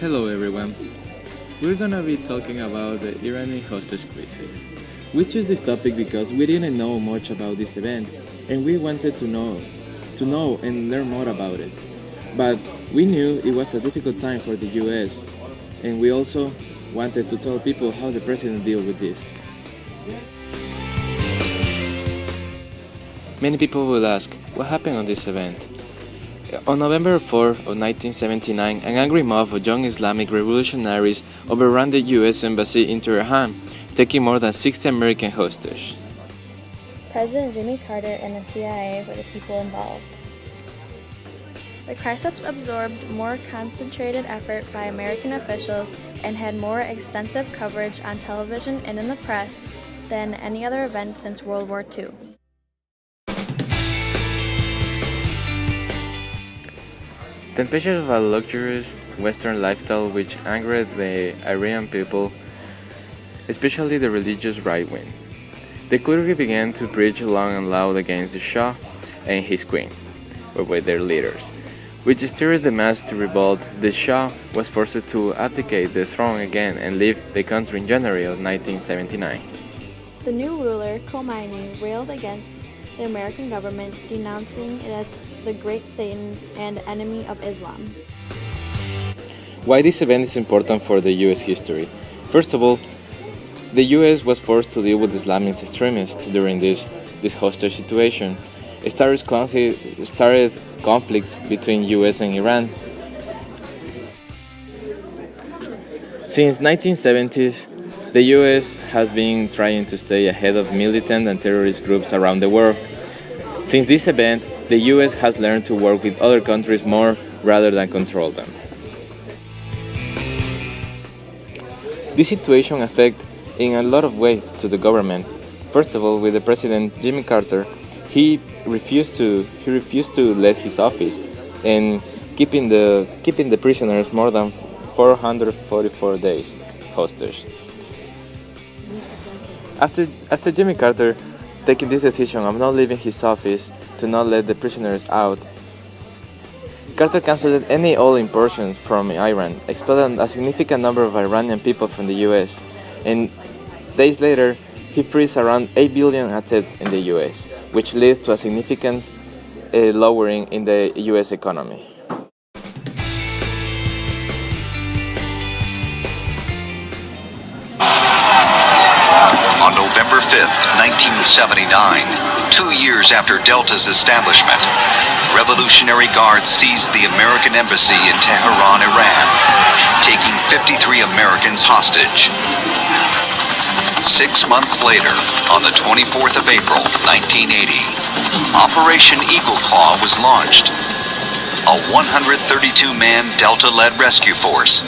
Hello everyone. We're gonna be talking about the Iranian hostage crisis. We chose this topic because we didn't know much about this event and we wanted to know and learn more about it. But we knew it was a difficult time for the US and we also wanted to tell people how the president dealt with this. Many people will ask, what happened on this event? On November 4th of 1979, an angry mob of young Islamic revolutionaries overran the U.S. Embassy in Tehran, taking more than 60 American hostages. President Jimmy Carter and the CIA were the people involved. The crisis absorbed more concentrated effort by American officials and had more extensive coverage on television and in the press than any other event since World War II. Temptations of a luxurious Western lifestyle which angered the Iranian people, especially the religious right wing. The clergy began to preach long and loud against the Shah and his queen, or with their leaders, which stirred the mass to revolt. The Shah was forced to abdicate the throne again and leave the country in January of 1979. The new ruler, Khomeini, railed against the American government, denouncing it as the great Satan and enemy of Islam. Why this event is important for the US history? First of all, the US was forced to deal with Islamic extremists during this hostage situation. It started conflicts between US and Iran. Since 1970s, the US has been trying to stay ahead of militant and terrorist groups around the world. Since this event, the US has learned to work with other countries more rather than control them. This situation affected in a lot of ways to the government. First of all, with the President Jimmy Carter, he refused to let his office and keeping the prisoners more than 444 days hostage. After Jimmy Carter taking this decision of not leaving his office to not let the prisoners out, Carter canceled any oil imports from Iran, expelled a significant number of Iranian people from the US, and days later, he froze around 8 billion assets in the US, which led to a significant lowering in the US economy. On November 5th, 1979, 2 years after Delta's establishment, Revolutionary Guards seized the American embassy in Tehran, Iran, taking 53 Americans hostage. 6 months later, on the 24th of April, 1980, Operation Eagle Claw was launched. A 132-man Delta-led rescue force,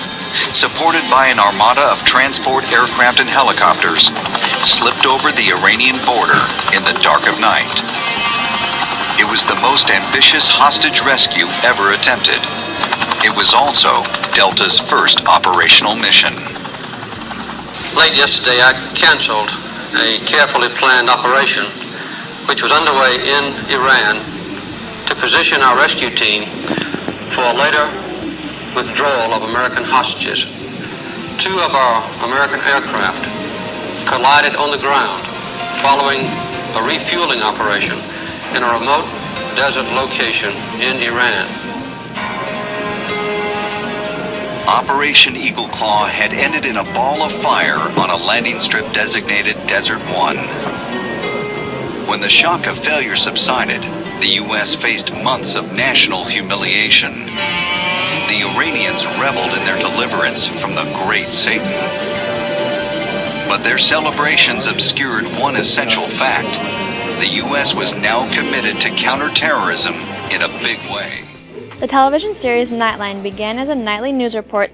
supported by an armada of transport aircraft and helicopters, slipped over the Iranian border in the dark of night. It was the most ambitious hostage rescue ever attempted. It was also Delta's first operational mission. Late yesterday, I canceled a carefully planned operation which was underway in Iran to position our rescue team for a later withdrawal of American hostages. 2 of our American aircraft collided on the ground following a refueling operation in a remote desert location in Iran. Operation Eagle Claw had ended in a ball of fire on a landing strip designated Desert 1. When the shock of failure subsided, the U.S. faced months of national humiliation. The Iranians reveled in their deliverance from the great Satan. But their celebrations obscured one essential fact. The U.S. was now committed to counterterrorism in a big way. The television series Nightline began as a nightly news report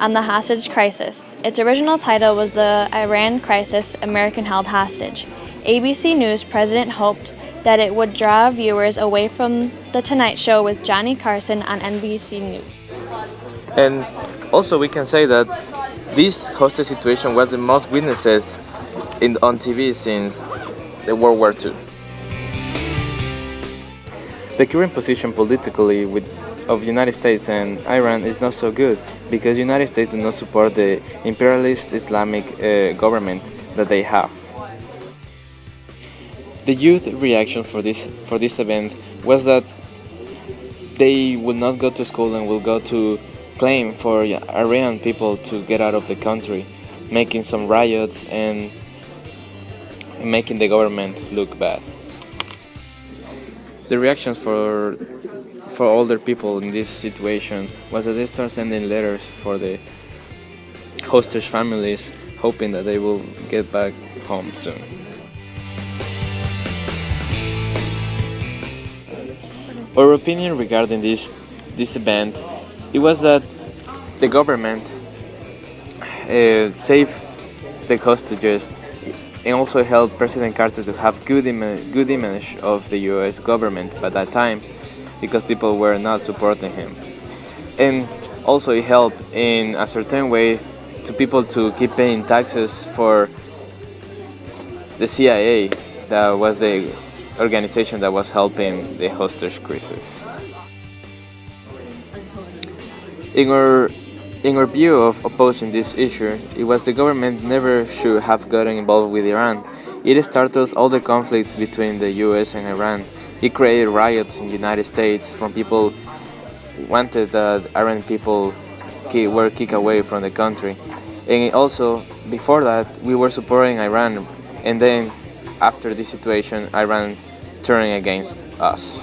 on the hostage crisis. Its original title was The Iran Crisis, American Held Hostage. ABC News president hoped that it would draw viewers away from The Tonight Show with Johnny Carson on NBC News. And also we can say that this hostage situation was the most witnessed on TV since the World War II. The current position politically with of United States and Iran is not so good because United States do not support the imperialist Islamic government that they have. The youth reaction for this event was that they would not go to school and will go to claim for Iranian people to get out of the country, making some riots and making the government look bad. The reactions for older people in this situation was that they start sending letters for the hostage families, hoping that they will get back home soon. Our opinion regarding this event, it was that the government saved the hostages and also helped President Carter to have good image of the U.S. government by that time, because people were not supporting him. And also it helped in a certain way to people to keep paying taxes for the CIA, that was the organization that was helping the hostage crisis. In our view of opposing this issue, it was the government never should have gotten involved with Iran. It started all the conflicts between the US and Iran. It created riots in the United States from people who wanted that Iran people were kicked away from the country. And also, before that, we were supporting Iran, and then after this situation, Iran turned against us.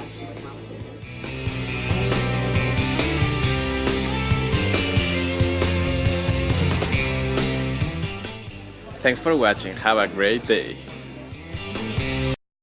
Thanks for watching. Have a great day.